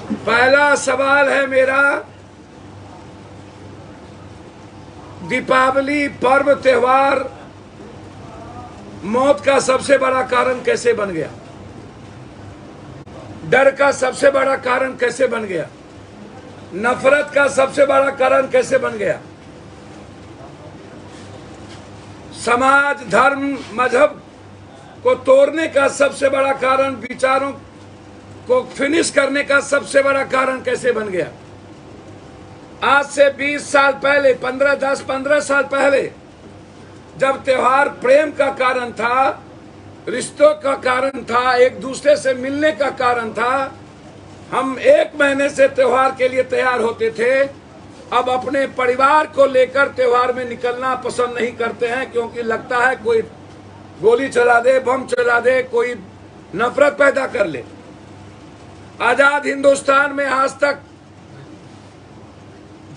पहला सवाल है मेरा, दीपावली पर्व त्योहार मौत का सबसे बड़ा कारण कैसे बन गया? डर का सबसे बड़ा कारण कैसे बन गया? नफरत का सबसे बड़ा कारण कैसे बन गया? समाज, धर्म, मजहब को तोड़ने का सबसे बड़ा कारण, विचारों को फिनिश करने का सबसे बड़ा कारण कैसे बन गया? आज से 20 साल पहले, 15 साल पहले, जब त्योहार प्रेम का कारण था, रिश्तों का कारण था, एक दूसरे से मिलने का कारण था, हम 1 महीने से त्योहार के लिए तैयार होते थे। अब अपने परिवार को लेकर त्योहार में निकलना पसंद नहीं करते हैं, क्योंकि लगता है कोई गोली चला दे, बम चला दे, कोई नफरत पैदा कर ले। आजाद हिंदुस्तान में आज तक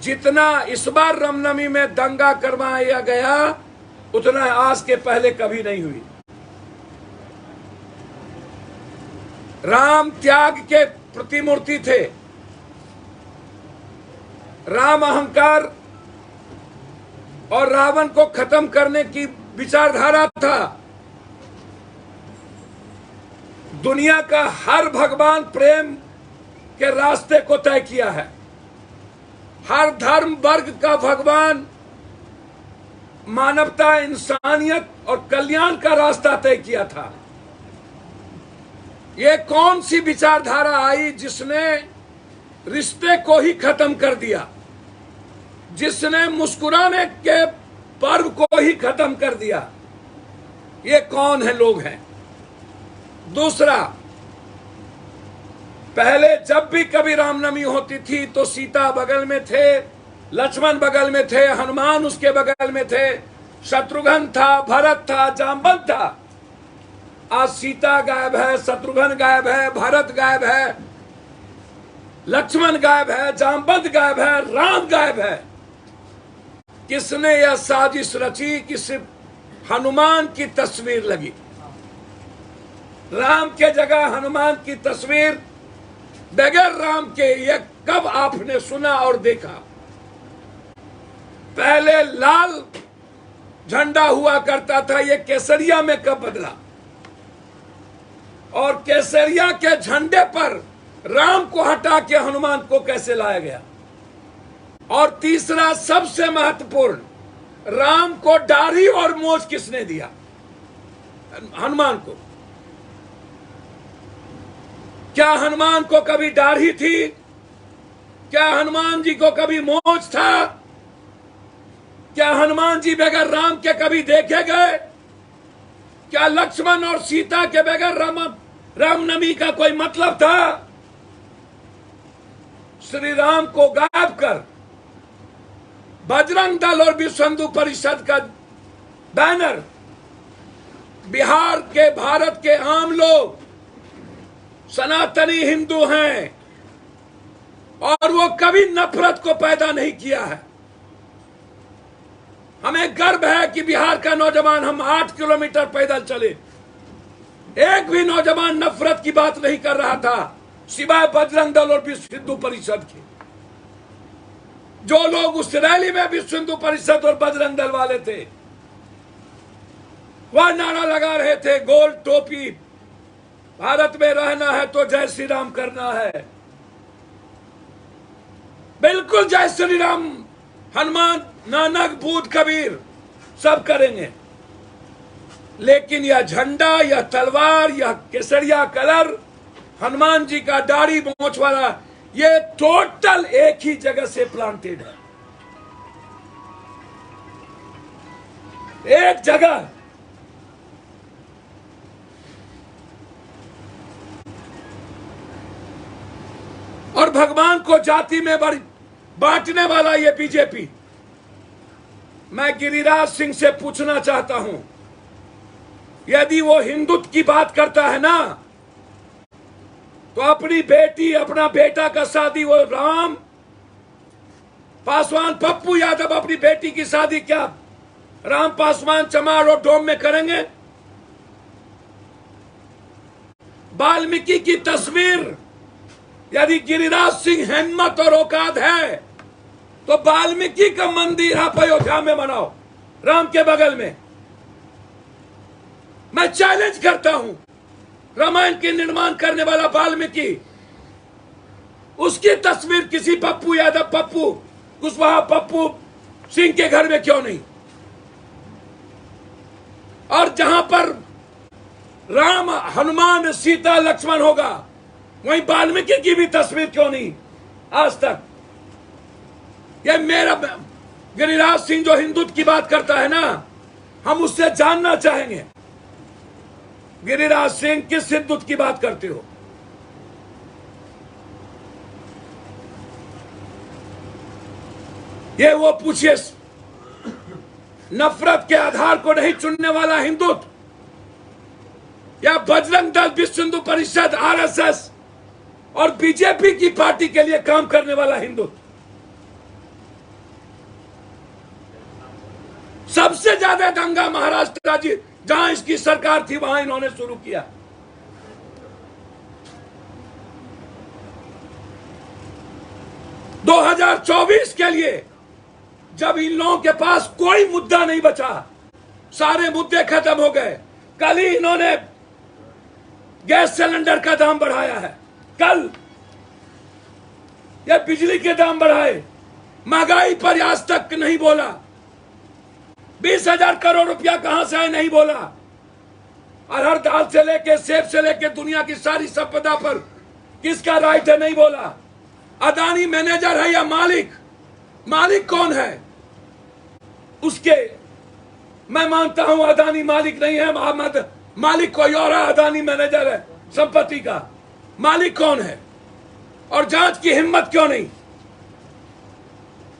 जितना इस बार रामनवमी में दंगा करवाया गया, उतना आज के पहले कभी नहीं हुई। राम त्याग के प्रतिमूर्ति थे, राम अहंकार और रावण को खत्म करने की विचारधारा था। दुनिया का हर भगवान प्रेम के रास्ते को तय किया है। हर धर्म वर्ग का भगवान मानवता, इंसानियत और कल्याण का रास्ता तय किया था। ये कौन सी विचारधारा आई जिसने रिश्ते को ही खत्म कर दिया, जिसने मुस्कुराने के पर्व को ही खत्म कर दिया? ये कौन है लोग हैं? दूसरा, पहले जब भी कभी रामनवमी होती थी तो सीता बगल में थे, लक्ष्मण बगल में थे, हनुमान उसके बगल में थे, शत्रुघ्न था, भरत था, जामवंत था। आज सीता गायब है, शत्रुघ्न गायब है, भरत गायब है, लक्ष्मण गायब है, जामवंत गायब है, राम गायब है। किसने यह साजिश रची कि सिर्फ हनुमान की तस्वीर लगी? राम के जगह हनुमान की तस्वीर, बगैर राम के, यह कब आपने सुना और देखा? पहले लाल झंडा हुआ करता था, यह केसरिया में कब बदला? और केसरिया के झंडे पर राम को हटा के हनुमान को कैसे लाया गया? और तीसरा, सबसे महत्वपूर्ण, राम को दाढ़ी और मूंछ किसने दिया? हनुमान को। क्या हनुमान को कभी दाढ़ी थी? क्या हनुमान जी को कभी मूंछ था? क्या हनुमान जी बगैर राम के कभी देखे गए? क्या लक्ष्मण और सीता के बगैर रामनवमी का कोई मतलब था? श्री राम को गायब कर बजरंग दल और विश्व हिंदू परिषद का बैनर, बिहार के, भारत के आम लोग सनातनी हिंदू हैं और वो कभी नफरत को पैदा नहीं किया है। हमें गर्व है कि बिहार का नौजवान, हम 8 किलोमीटर पैदल चले, एक भी नौजवान नफरत की बात नहीं कर रहा था, सिवाय बजरंग दल और विश्व हिंदू परिषद के। जो लोग उस रैली में विश्व हिंदू परिषद और बजरंग दल वाले थे, वह नारा लगा रहे थे, गोल टोपी, भारत में रहना है तो जय श्री राम करना है। बिल्कुल जय श्री राम, हनुमान, नानक, बुद्ध, कबीर सब करेंगे, लेकिन यह झंडा, यह तलवार, यह केसरिया कलर, हनुमान जी का दाढ़ी मूंछ वाला, ये टोटल एक ही जगह से प्लांटेड है, एक जगह। और भगवान को जाति में बांटने वाला ये बीजेपी। मैं गिरिराज सिंह से पूछना चाहता हूं, यदि वो हिंदुत्व की बात करता है ना, तो अपनी बेटी, अपना बेटा का शादी वो राम पासवान, पप्पू यादव अपनी बेटी की शादी क्या राम पासवान चमार और डोम में करेंगे? वाल्मीकि की तस्वीर यदि गिरिराज सिंह हिम्मत और औकात है तो वाल्मीकि का मंदिर आप अयोध्या में बनाओ, राम के बगल में। मैं चैलेंज करता हूं, रामायण के निर्माण करने वाला वाल्मीकि, उसकी तस्वीर किसी पप्पू यादव, पप्पू कुशवाहा, पप्पू सिंह के घर में क्यों नहीं? और जहां पर राम, हनुमान, सीता, लक्ष्मण होगा, वहीं वाल्मीकि की भी तस्वीर क्यों नहीं आज तक? ये मेरा गिरिराज सिंह जो हिंदुत्व की बात करता है ना, हम उससे जानना चाहेंगे, गिरिराज सिंह किस हिंदुत्व की बात करते हो? ये वो पूछिए, नफरत के आधार को नहीं चुनने वाला हिंदुत्व, या बजरंग दल, विश्व हिंदू परिषद, आरएसएस और बीजेपी की पार्टी के लिए काम करने वाला हिंदुत्व। सबसे ज्यादा दंगा महाराष्ट्र राज्य, जहां इसकी सरकार थी, वहां इन्होंने शुरू किया। दो 2024 के लिए जब इन लोगों के पास कोई मुद्दा नहीं बचा, सारे मुद्दे खत्म हो गए। कल ही इन्होंने गैस सिलेंडर का दाम बढ़ाया है, कल ये बिजली के दाम बढ़ाए, महंगाई पर आज तक नहीं बोला। 20,000 करोड़ रुपया कहां से आए नहीं बोला। अरहर दाल से लेके, सेब से लेके, दुनिया की सारी संपदा पर किसका राइट है नहीं बोला। अदानी मैनेजर है या मालिक? मालिक कौन है उसके? मैं मानता हूं अदानी मालिक नहीं है, मालिक कोई और है, अदानी मैनेजर है संपत्ति का। मालिक कौन है? और जांच की हिम्मत क्यों नहीं?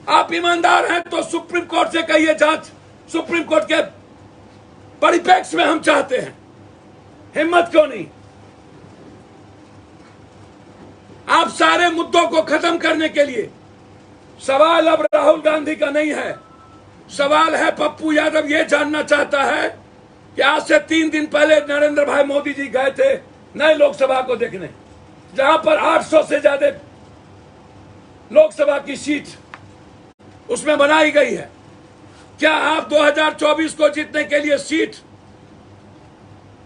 आप ईमानदार हैं तो सुप्रीम कोर्ट से कहिए, जांच सुप्रीम कोर्ट के परिप्रेक्ष्य में हम चाहते हैं। हिम्मत क्यों नहीं? आप सारे मुद्दों को खत्म करने के लिए, सवाल अब राहुल गांधी का नहीं है, सवाल है पप्पू यादव ये जानना चाहता है कि आज से 3 दिन पहले नरेंद्र भाई मोदी जी गए थे नए लोकसभा को देखने, जहां पर 800 से ज्यादा लोकसभा की सीट उसमें बनाई गई है। क्या आप 2024 को जीतने के लिए सीट,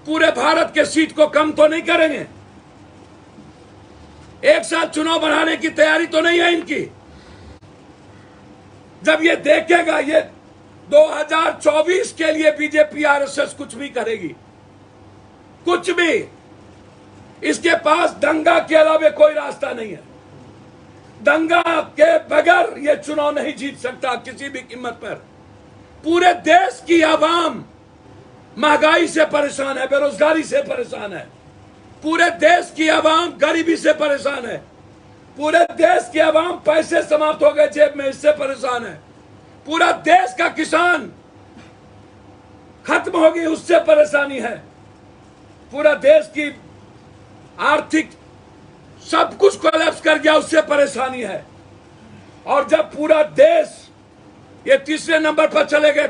पूरे भारत के सीट को कम तो नहीं करेंगे? एक साथ चुनाव बढ़ाने की तैयारी तो नहीं है इनकी? जब ये देखेगा, ये 2024 के लिए बीजेपी, आरएसएस कुछ भी करेगी, कुछ भी, इसके पास दंगा के अलावा कोई रास्ता नहीं है। दंगा के बगैर ये चुनाव नहीं जीत सकता किसी भी कीमत पर। पूरे देश की आवाम महंगाई से परेशान है, बेरोजगारी से परेशान है, पूरे देश की आवाम गरीबी से परेशान है, पूरे देश की आवाम पैसे समाप्त हो गए जेब में, इससे परेशान है, पूरा देश का किसान खत्म होगी उससे परेशानी है, पूरा देश की आर्थिक सब कुछ कोलैप्स कर गया उससे परेशानी है। और जब पूरा देश ये तीसरे नंबर पर चले गए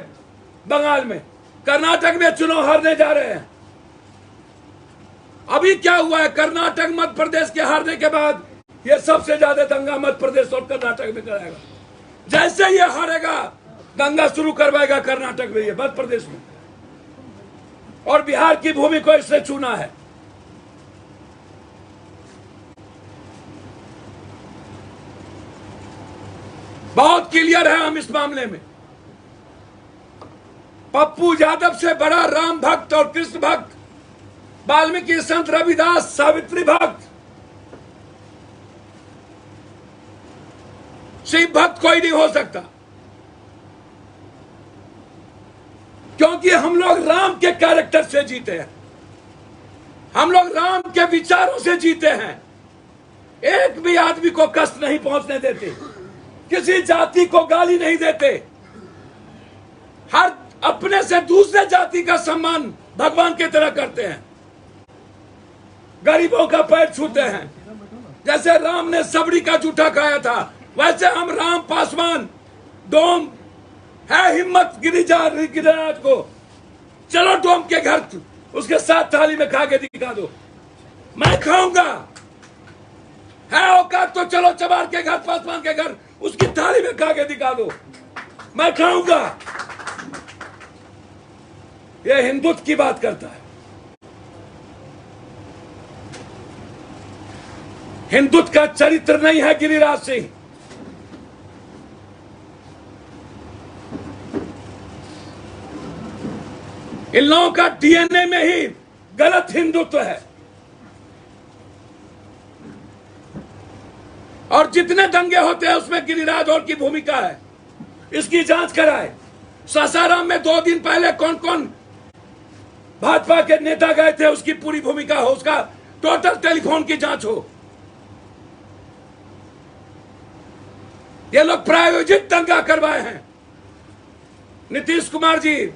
बंगाल में, कर्नाटक में चुनाव हारने जा रहे हैं। अभी क्या हुआ है, कर्नाटक मध्य प्रदेश के हारने के बाद ये सबसे ज्यादा दंगा मध्य प्रदेश और कर्नाटक में कराएगा। जैसे ये हारेगा दंगा शुरू करवाएगा कर्नाटक में, ये मध्य प्रदेश में, और बिहार की भूमि को इसने चुना है। बहुत क्लियर है हम इस मामले में। पप्पू यादव से बड़ा राम भक्त और कृष्ण भक्त, वाल्मीकि, संत रविदास, सावित्री भक्त, शिव भक्त कोई नहीं हो सकता, क्योंकि हम लोग राम के कैरेक्टर से जीते हैं, हम लोग राम के विचारों से जीते हैं। एक भी आदमी को कष्ट नहीं पहुंचने देते, किसी जाति को गाली नहीं देते, हर अपने से दूसरे जाति का सम्मान भगवान की तरह करते हैं, गरीबों का पैर छूते हैं। जैसे राम ने सबड़ी का जूठा खाया था, वैसे हम राम पासवान डोम है, हिम्मत गिरिराज को चलो डोम के घर उसके साथ थाली में खा के दिखा दो, मैं खाऊंगा, है औकात तो चलो चबार के घर, पासवान के घर, उसकी थाली में खा के दिखा दो, मैं खाऊंगा। यह हिंदुत्व की बात करता है। हिंदुत्व का चरित्र नहीं है गिरिराज सिंह। इन लोगों का डीएनए में ही गलत हिंदुत्व है। और जितने दंगे होते हैं उसमें गिरिराज और की भूमिका है, इसकी जांच कराए। सासाराम में 2 दिन पहले कौन कौन भाजपा के नेता गए थे, उसकी पूरी भूमिका हो, उसका टोटल टेलीफोन की जांच हो। ये लोग प्रायोजित दंगा करवाए हैं। नीतीश कुमार जी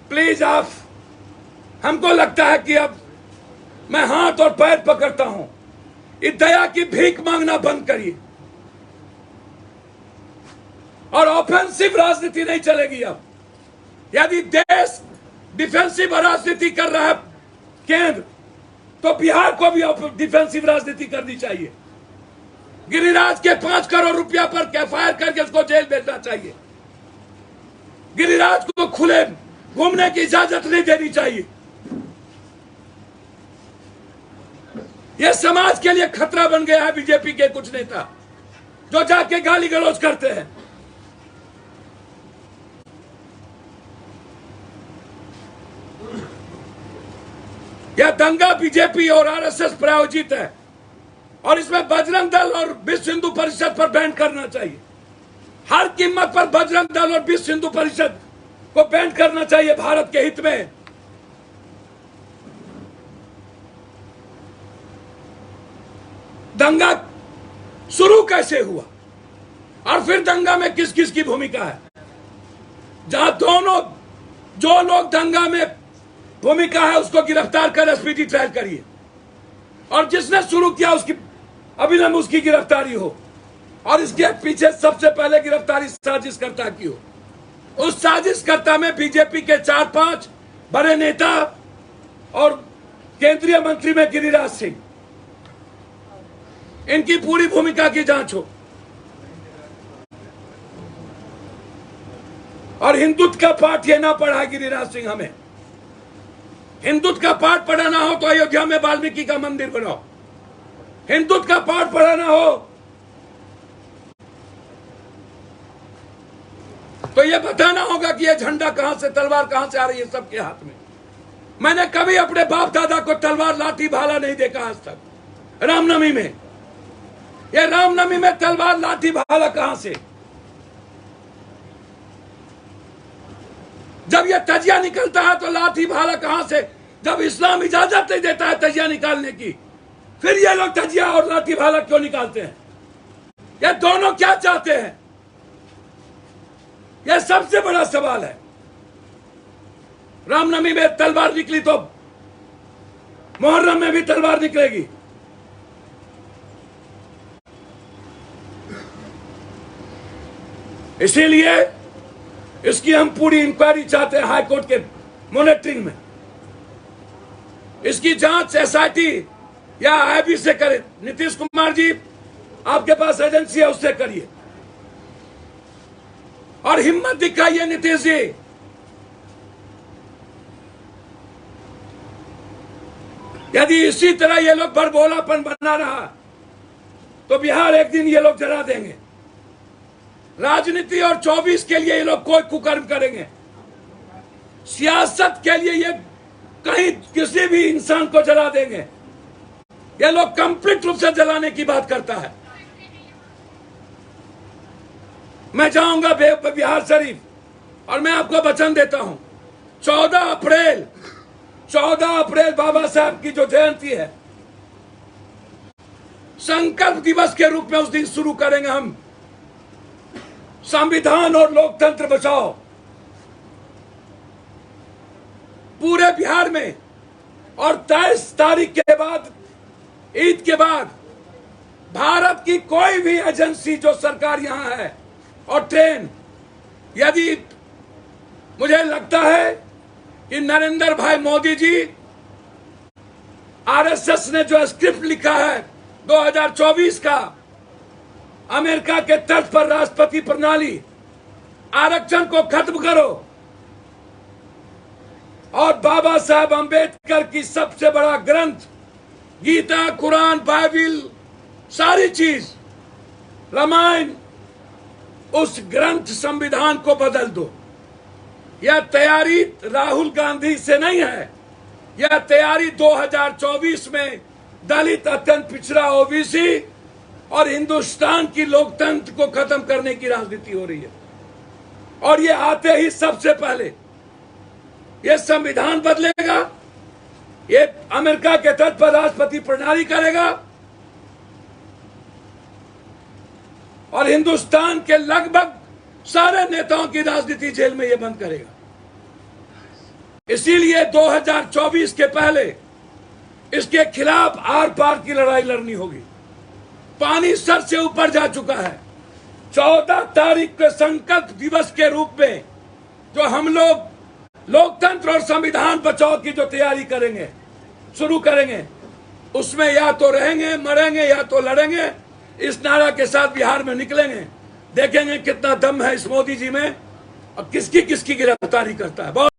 प्लीज, आप, हमको लगता है कि अब मैं हाथ और पैर पकड़ता हूं, इस दया की भीख मांगना बंद करिए और ऑफेंसिव राजनीति नहीं चलेगी। अब यदि देश डिफेंसिव राजनीति कर रहा है केंद्र, तो बिहार को भी डिफेंसिव राजनीति करनी चाहिए। गिरिराज के 5 करोड़ रुपया पर एफआईआर करके उसको जेल भेजना चाहिए। गिरिराज को खुले घूमने की इजाजत नहीं देनी चाहिए। यह समाज के लिए खतरा बन गया है। बीजेपी के कुछ नेता जो जाके गाली गलौज करते हैं। यह दंगा बीजेपी और आरएसएस प्रायोजित है और इसमें बजरंग दल और विश्व हिंदू परिषद पर बैन करना चाहिए। हर कीमत पर बजरंग दल और विश्व हिंदू परिषद को बैन करना चाहिए भारत के हित में। दंगा शुरू कैसे हुआ और फिर दंगा में किस किस की भूमिका है? जहां दोनों, जो लोग दंगा में भूमिका है उसको गिरफ्तार कर स्पीडी ट्रायल करिए और जिसने शुरू किया उसकी अविलंब उसकी गिरफ्तारी हो और इसके पीछे सबसे पहले गिरफ्तारी साजिशकर्ता की हो। उस साजिशकर्ता में बीजेपी के 4-5 बड़े नेता और केंद्रीय मंत्री में गिरिराज सिंह, इनकी पूरी भूमिका की जांच हो। और हिंदुत्व का पाठ ये ना पढ़ा गिरिराज सिंह हमें। हिंदुत्व का पाठ पढ़ाना हो तो अयोध्या में वाल्मीकि का मंदिर बनाओ। हिंदुत्व का पाठ पढ़ाना हो तो यह बताना होगा कि यह झंडा कहां से, तलवार कहां से आ रही है सबके हाथ में। मैंने कभी अपने बाप दादा को तलवार, लाठी, भाला नहीं देखा आज तक। रामनवमी में, यह रामनवमी में तलवार, लाठी, भाला कहां से? जब यह तजिया निकलता है तो लाठी भाला कहां से? जब इस्लाम इजाजत नहीं देता है तजिया निकालने की, फिर ये लोग तजिया और लाठी भाला क्यों निकालते हैं? ये दोनों क्या चाहते हैं? यह सबसे बड़ा सवाल है। रामनवमी में तलवार निकली तो मुहर्रम में भी तलवार निकलेगी। इसीलिए इसकी हम पूरी इंक्वायरी चाहते हैं हाई कोर्ट के मॉनिटरिंग में। इसकी जांच एसआईटी या आईबी से करें। नीतीश कुमार जी, आपके पास एजेंसी है, उससे करिए और हिम्मत दिखाइए नीतीश जी। यदि इसी तरह ये लोग बड़बोलापन बना रहा तो बिहार एक दिन ये लोग जला देंगे। राजनीति और 24 के लिए ये लोग कोई कुकर्म करेंगे। सियासत के लिए ये कहीं किसी भी इंसान को जला देंगे। ये लोग कंप्लीट रूप से जलाने की बात करता है। मैं जाऊंगा बिहार शरीफ और मैं आपको वचन देता हूं 14 अप्रैल बाबा साहब की जो जयंती है, संकल्प दिवस के रूप में उस दिन शुरू करेंगे हम संविधान और लोकतंत्र बचाओ पूरे बिहार में। और 23 तारीख के बाद, ईद के बाद, भारत की कोई भी एजेंसी जो सरकार यहां है और ट्रेन, यदि मुझे लगता है कि नरेंद्र भाई मोदी जी, आरएसएस ने जो स्क्रिप्ट लिखा है 2024 का अमेरिका के तर्ज पर राष्ट्रपति प्रणाली, आरक्षण को खत्म करो और बाबा साहब अंबेडकर की सबसे बड़ा ग्रंथ गीता, कुरान, बाइबिल, सारी चीज, रामायण, उस ग्रंथ संविधान को बदल दो। यह तैयारी राहुल गांधी से नहीं है, यह तैयारी 2024 में दलित, अत्यंत पिछड़ा, ओबीसी और हिंदुस्तान की लोकतंत्र को खत्म करने की राजनीति हो रही है। और ये आते ही सबसे पहले ये संविधान बदलेगा, ये अमेरिका के तर्ज पर राष्ट्रपति प्रणाली करेगा और हिंदुस्तान के लगभग सारे नेताओं की राजनीति जेल में ये बंद करेगा। इसीलिए 2024 के पहले इसके खिलाफ आर पार की लड़ाई लड़नी होगी। पानी सर से ऊपर जा चुका है। 14 तारीख के संकल्प दिवस के रूप में जो हम लोग लोकतंत्र और संविधान बचाओ की जो तैयारी करेंगे, शुरू करेंगे, उसमें या तो रहेंगे, मरेंगे, या तो लड़ेंगे। इस नारा के साथ बिहार में निकलेंगे, देखेंगे कितना दम है इस मोदी जी में और किसकी किसकी गिरफ्तारी करता है। बहुत